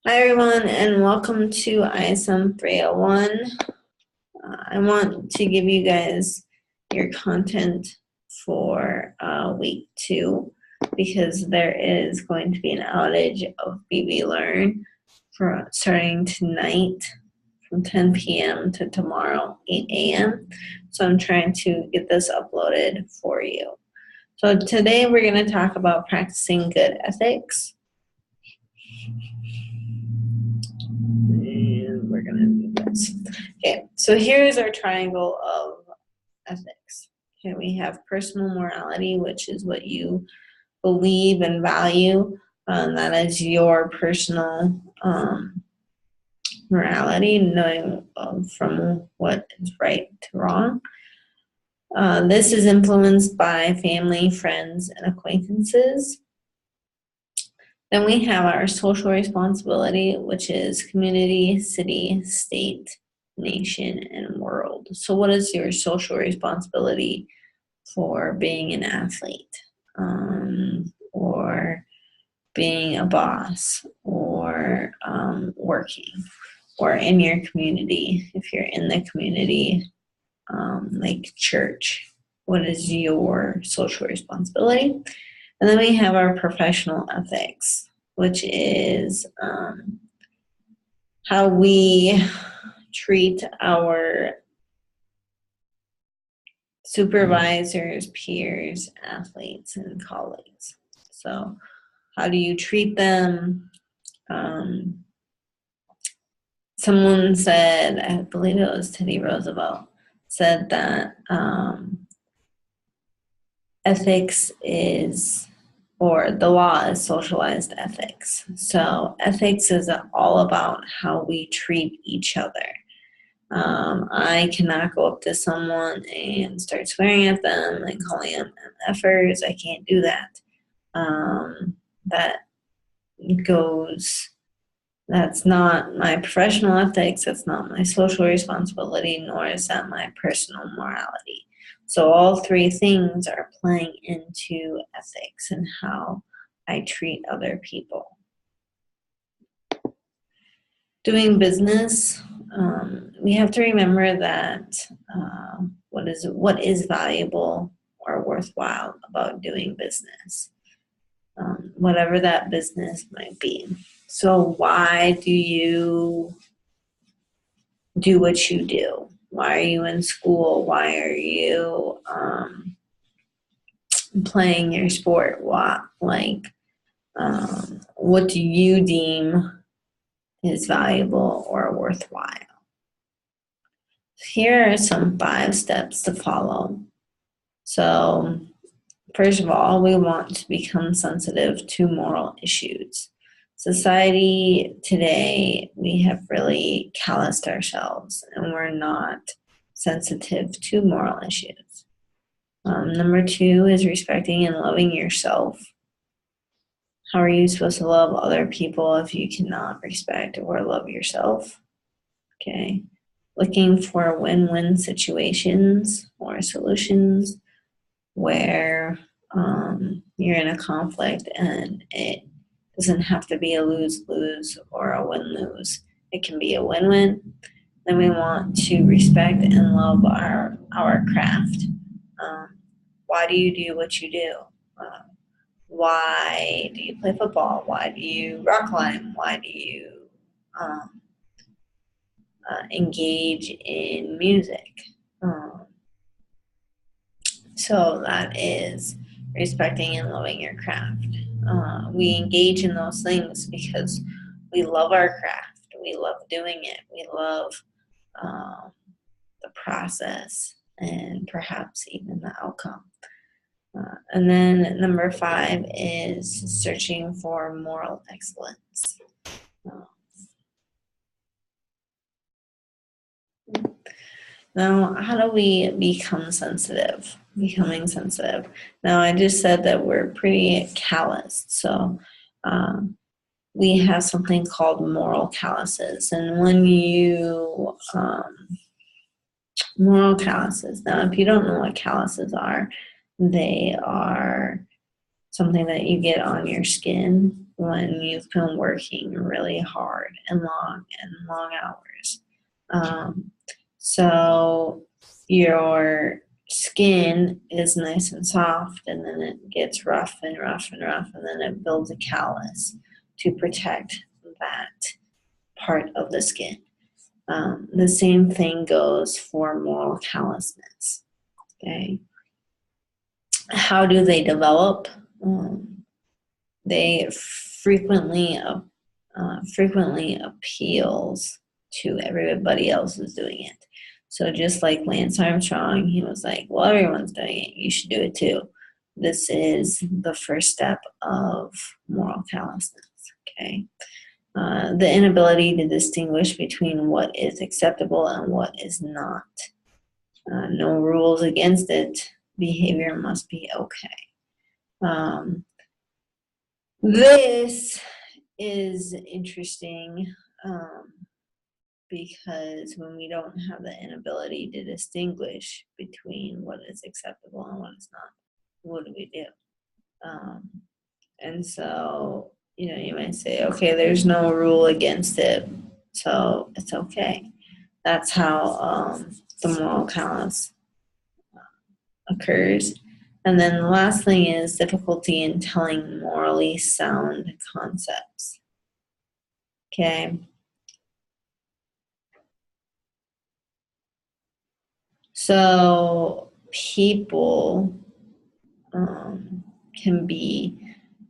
Hi everyone and welcome to ISM 301. I want to give you guys your content for week 2 because there is going to be an outage of BB Learn for starting tonight from 10 p.m. to tomorrow 8 a.m. So I'm trying to get this uploaded for you. So today we're going to talk about practicing good ethics. And we're going to do this. Okay, so here's our triangle of ethics. Okay, we have personal morality, which is what you believe and value. That is your personal morality, knowing from what is right to wrong. This is influenced by family, friends, and acquaintances. Then we have our social responsibility, which is community, city, state, nation, and world. So what is your social responsibility for being an athlete, or being a boss, or working, or in your community? If you're in the community, like church, what is your social responsibility? And then we have our professional ethics, which is how we treat our supervisors, peers, athletes, and colleagues. So how do you treat them? Someone said, I believe it was Teddy Roosevelt, said that ethics is, or the law is socialized ethics. So ethics is all about how we treat each other. I cannot go up to someone and start swearing at them and calling them MFers. I can't do that. That's not my professional ethics, that's not my social responsibility, nor is that my personal morality. So all three things are playing into ethics and how I treat other people. Doing business, we have to remember that what is valuable or worthwhile about doing business, whatever that business might be. So why do you do what you do? Why are you in school? Why are you playing your sport? What do you deem is valuable or worthwhile? Here are some 5 steps to follow. So first of all, we want to become sensitive to moral issues. Society today, we have really calloused ourselves and we're not sensitive to moral issues. Number 2 is respecting and loving yourself. How are you supposed to love other people if you cannot respect or love yourself? Okay. Looking for win-win situations or solutions where you're in a conflict and it doesn't have to be a lose-lose or a win-lose. It can be a win-win. Then we want to respect and love our craft. Why do you do what you do? Why do you play football? Why do you rock climb? Why do you engage in music? So that is respecting and loving your craft. We engage in those things because we love our craft. We love doing it. We love the process and perhaps even the outcome. And then number 5 is searching for moral excellence. Now, how do we become sensitive? Becoming sensitive. Now, I just said that we're pretty calloused. So we have something called moral calluses. And when you, moral calluses. Now, if you don't know what calluses are, they are something that you get on your skin when you've been working really hard and long hours. So your skin is nice and soft, and then it gets rough and rough and rough, and then it builds a callus to protect that part of the skin. The same thing goes for moral callousness. Okay. How do they develop? They frequently appeals to everybody else is doing it. So just like Lance Armstrong, he was like, well, everyone's doing it. You should do it too. This is the first step of moral callousness, okay? The inability to distinguish between what is acceptable and what is not. No rules against it. Behavior must be okay. This is interesting because when we don't have the inability to distinguish between what is acceptable and what is not, what do we do? And so, you might say, okay, there's no rule against it, so it's okay. That's how the moral callous occurs. And then the last thing is difficulty in telling morally sound concepts. Okay. So people can be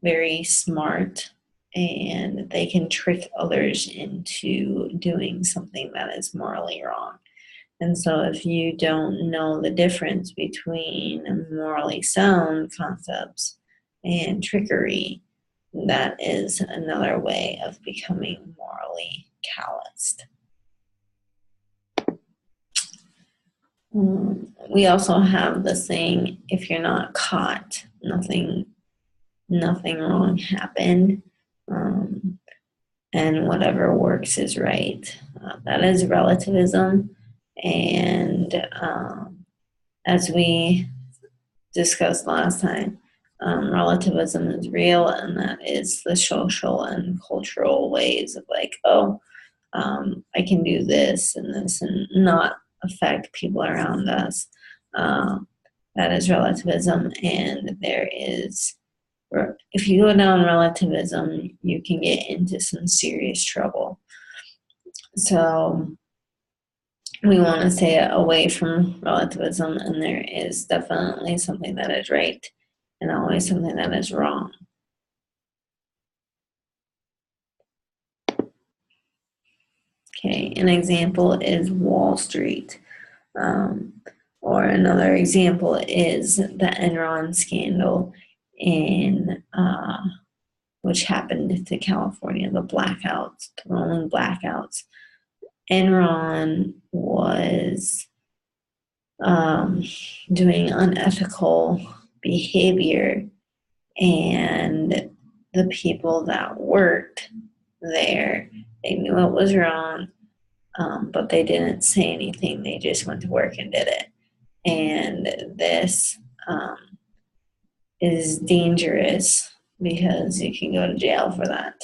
very smart, and they can trick others into doing something that is morally wrong. And so if you don't know the difference between morally sound concepts and trickery, that is another way of becoming morally calloused. We also have the saying, if you're not caught, nothing wrong happened, and whatever works is right. That is relativism, and as we discussed last time, relativism is real, and that is the social and cultural ways of like, I can do this and not affect people around us. That is relativism, and there is, if you go down relativism, you can get into some serious trouble. So we want to stay away from relativism, and there is definitely something that is right and always something that is wrong. Okay, an example is Wall Street. Or another example is the Enron scandal which happened to California, the blackouts, the rolling blackouts. Enron was doing unethical behavior, and the people that worked there, they knew it was wrong, but they didn't say anything. They just went to work and did it. And this is dangerous because you can go to jail for that.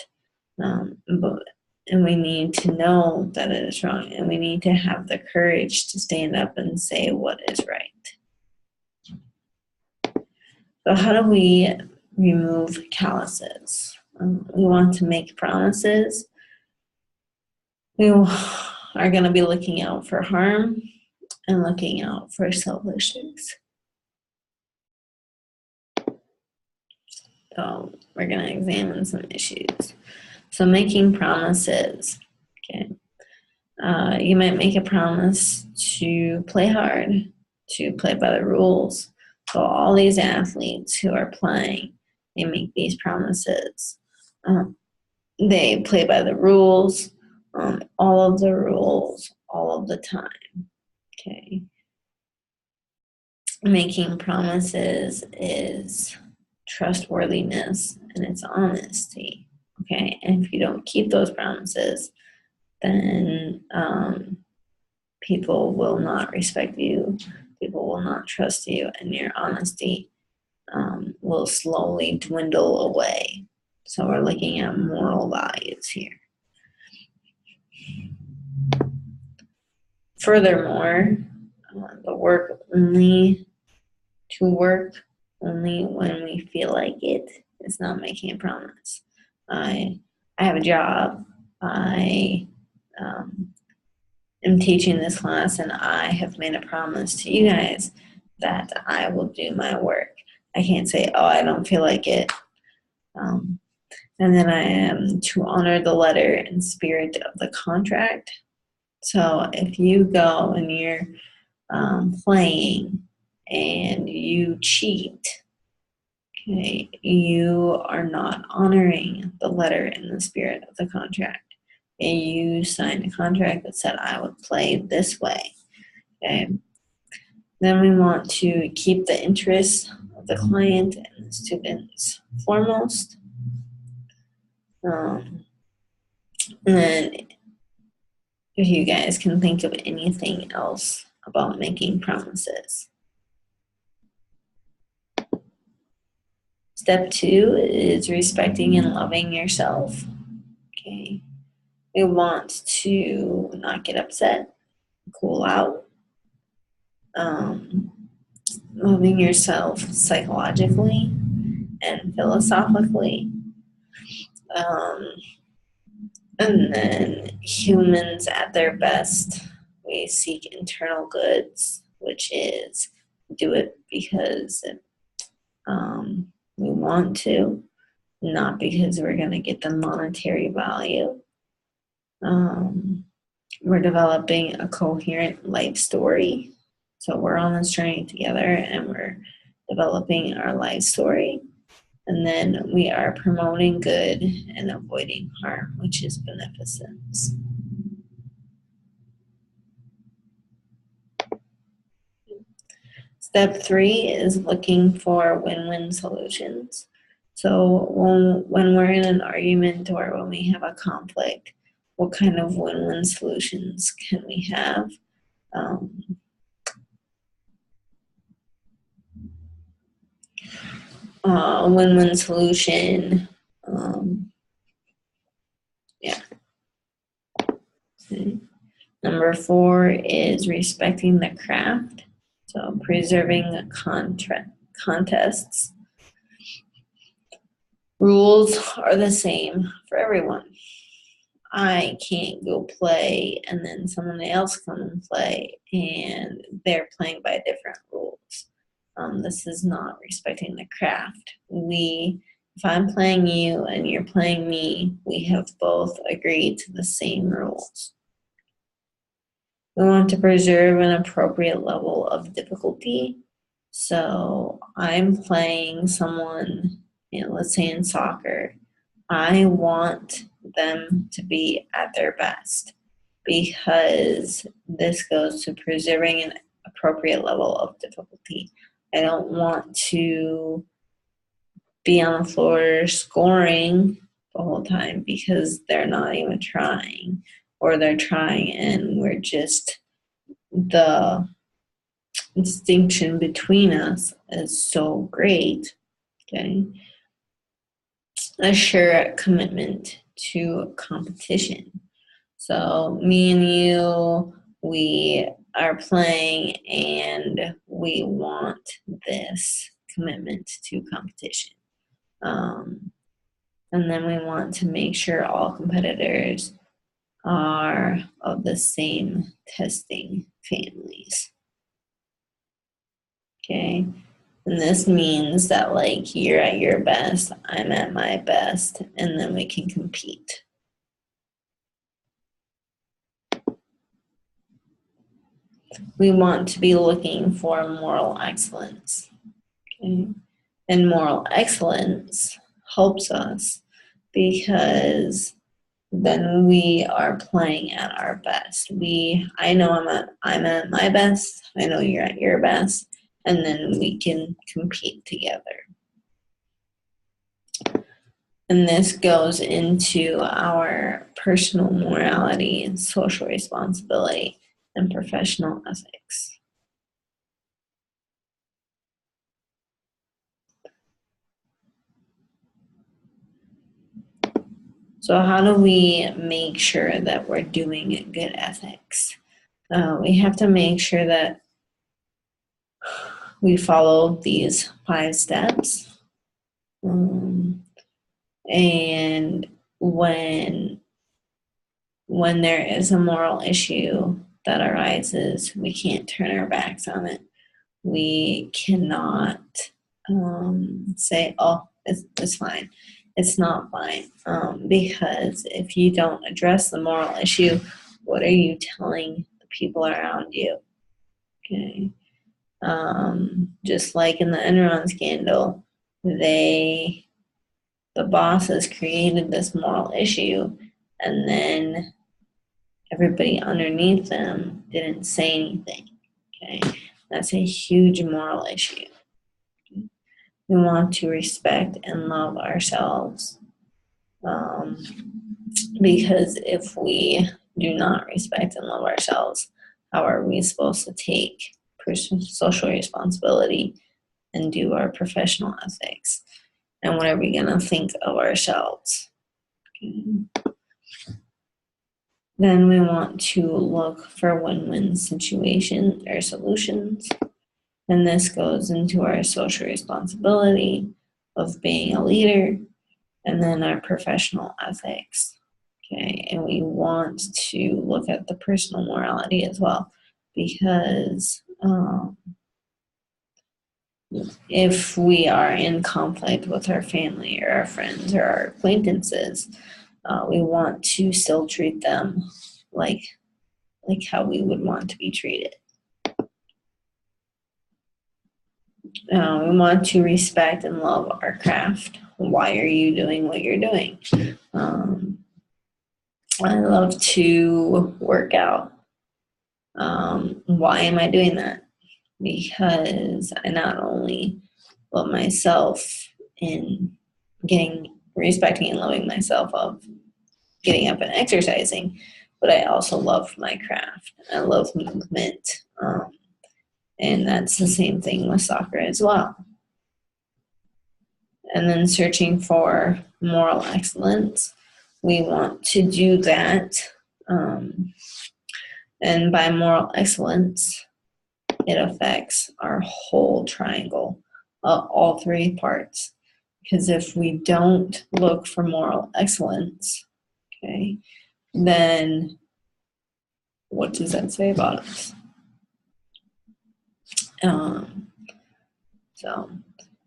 And we need to know that it is wrong, and we need to have the courage to stand up and say what is right. So how do we remove calluses? We want to make promises. We are going to be looking out for harm and looking out for selfishness. So we're going to examine some issues. So making promises. Okay. You might make a promise to play hard, to play by the rules. So all these athletes who are playing, they make these promises. They play by the rules, all of the rules, all of the time. Okay. Making promises is trustworthiness, and it's honesty. Okay. And if you don't keep those promises, then people will not respect you, people will not trust you, and your honesty will slowly dwindle away. So we're looking at moral values here. Furthermore, the work only to work only when we feel like it is not making a promise. I have a job. I am teaching this class, and I have made a promise to you guys that I will do my work. I can't say, oh, I don't feel like it. And then I am to honor the letter and spirit of the contract. So if you go and you're playing and you cheat, okay, you are not honoring the letter and the spirit of the contract. And you signed a contract that said, I would play this way. Okay. Then we want to keep the interests of the client and the students foremost. And then if you guys can think of anything else about making promises. Step 2 is respecting and loving yourself. Okay. We want to not get upset, cool out. Loving yourself psychologically and philosophically. And then humans at their best, we seek internal goods, which is do it because we want to, not because we're going to get the monetary value. We're developing a coherent life story. So we're on this journey together and we're developing our life story. And then we are promoting good and avoiding harm, which is beneficence. Step 3 is looking for win-win solutions. So when we're in an argument or when we have a conflict, what kind of win-win solutions can we have? A win-win solution. Okay. Number 4 is respecting the craft. So preserving the contests. Rules are the same for everyone. I can't go play and then someone else come and play and they're playing by different rules. This is not respecting the craft. If I'm playing you and you're playing me, we have both agreed to the same rules. We want to preserve an appropriate level of difficulty. So I'm playing someone, let's say in soccer. I want them to be at their best because this goes to preserving an appropriate level of difficulty. I don't want to be on the floor scoring the whole time because they're not even trying, or they're trying and we're just, the distinction between us is so great. Okay. Assure commitment to competition. So me and you, we are playing and we want this commitment to competition. And then we want to make sure all competitors are of the same testing families. Okay. And this means that like you're at your best, I'm at my best, and then we can compete. We want to be looking for moral excellence. Okay? And moral excellence helps us because then we are playing at our best. I know I'm at my best, I know you're at your best, and then we can compete together. And this goes into our personal morality and social responsibility and professional ethics. So how do we make sure that we're doing good ethics? We have to make sure that we follow these 5 steps. And when there is a moral issue that arises, we can't turn our backs on it. We cannot say, oh, it's fine. It's not fine. Because if you don't address the moral issue, what are you telling the people around you? Okay. Just like in the Enron scandal, the bosses created this moral issue, and then everybody underneath them didn't say anything. Okay, that's a huge moral issue. We want to respect and love ourselves, because if we do not respect and love ourselves, how are we supposed to take social responsibility and do our professional ethics? And what are we going to think of ourselves? Okay. Then we want to look for win-win situations or solutions. And this goes into our social responsibility of being a leader, and then our professional ethics. Okay, and we want to look at the personal morality as well, because if we are in conflict with our family or our friends or our acquaintances, we want to still treat them like how we would want to be treated. We want to respect and love our craft. Why are you doing what you're doing? I love to work out. Why am I doing that? Because I not only love myself in respecting and loving myself of getting up and exercising, but I also love my craft. I love movement. And that's the same thing with soccer as well. And then searching for moral excellence, we want to do that. And by moral excellence, it affects our whole triangle, all 3 parts. Because if we don't look for moral excellence, okay, then what does that say about us?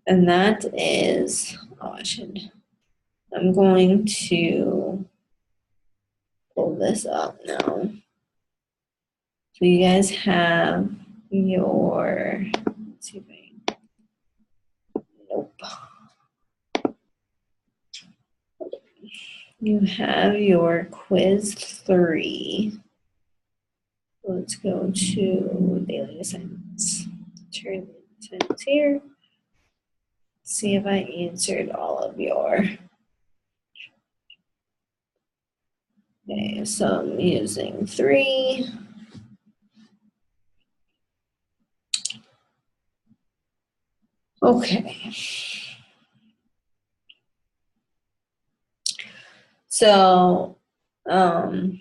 And that is, I'm going to pull this up now. So you guys have your, let's see if nope. You have your quiz 3. Let's go to daily assignments. Turn the assignments here. See if I answered all of your. Okay, so I'm using 3. Okay. So, I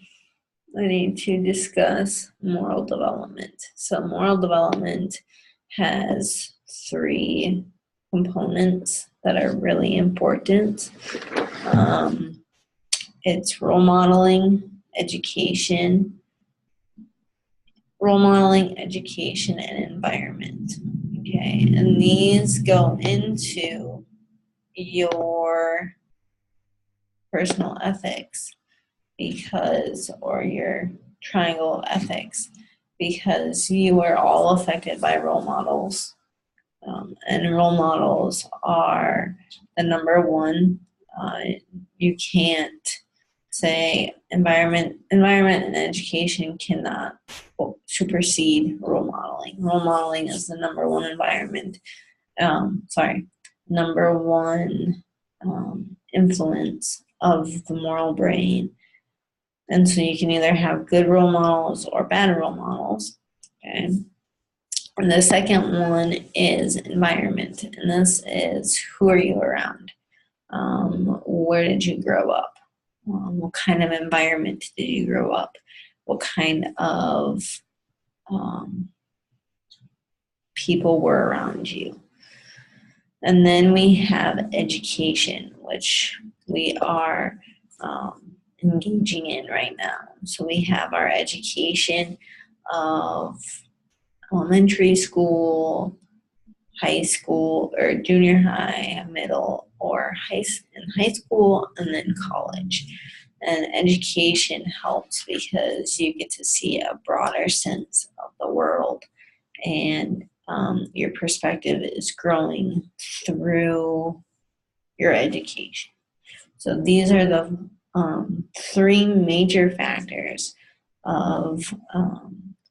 need to discuss moral development. So moral development has 3 components that are really important. It's role modeling, education, and environment. Okay, and these go into your personal ethics or your triangle of ethics, because you are all affected by role models. And role models are the number one. You can't say environment and education cannot supersede role modeling. Role modeling is the number one number one influence of the moral brain. And so you can either have good role models or bad role models. Okay. And the second one is environment. And this is, who are you around? Where did you grow up? What kind of environment did you grow up? What kind of people were around you? And then we have education, which we are engaging in right now. So we have our education of elementary school, high school, or junior high, middle, or high school, and then college. And education helps because you get to see a broader sense of the world, and your perspective is growing through your education. So these are the three major factors of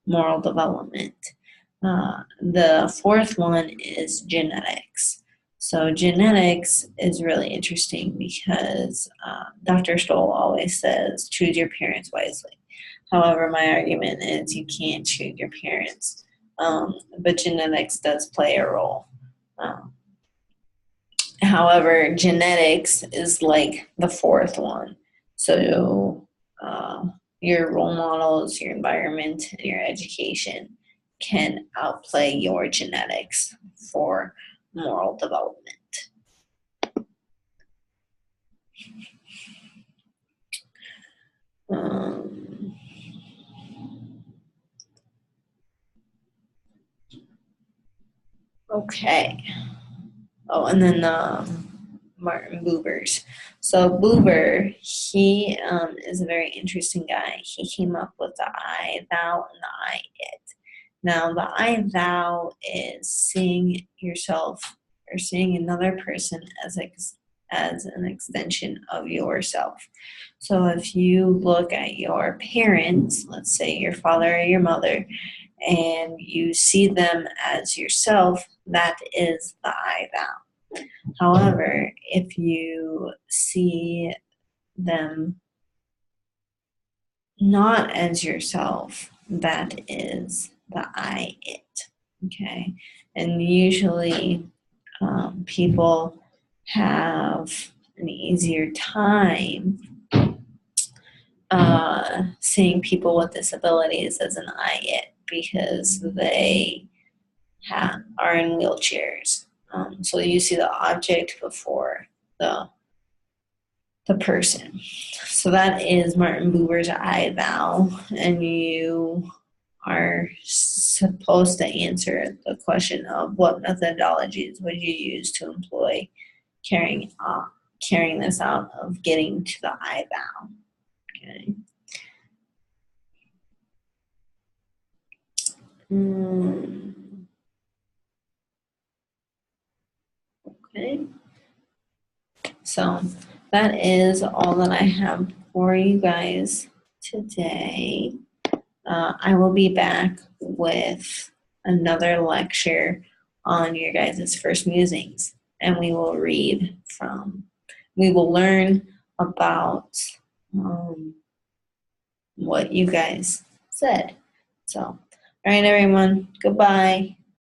moral development. The fourth one is genetics. So genetics is really interesting because Dr. Stoll always says, choose your parents wisely. However, my argument is you can't choose your parents, but genetics does play a role. However, genetics is like the fourth one. So your role models, your environment, and your education can outplay your genetics for moral development. Okay. Oh, and then Martin Buber's. So Buber, he is a very interesting guy. He came up with the I, thou, and the I, it. Now, the I, thou is seeing yourself or seeing another person as an extension of yourself. So if you look at your parents, let's say your father or your mother, and you see them as yourself, that is the I, thou. However, if you see them not as yourself, that is the I, it. Okay. And usually people have an easier time seeing people with disabilities as an I, it, because they are in wheelchairs. So you see the object before the person. So that is Martin Buber's I, thou, and you are supposed to answer the question of what methodologies would you use to employ carrying this out of getting to the I, thou. Okay. Okay. So that is all that I have for you guys today. I will be back with another lecture on your guys' first musings, and we will learn about what you guys said. So, all right, everyone, goodbye.